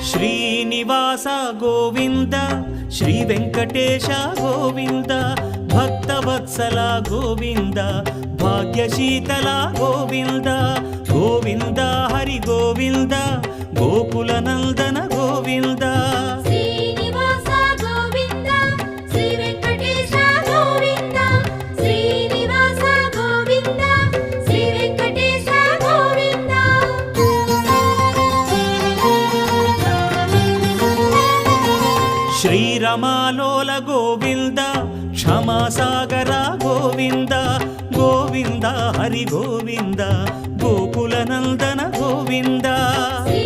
Srinivasa Govinda Shri Venkatesha Govinda Bhaktavatsala Govinda భాగ్యశీతల Govinda Govinda Hari Govinda Gokula Nandana Govinda Srinivasa Govinda Shri Venkatesha Govinda Srinivasa Govinda Shri Venkatesha Govinda శ్రీరమాలోల Govinda క్షమాసాగర Govinda Govinda Hari Govinda Gokula Nandana Govinda Shri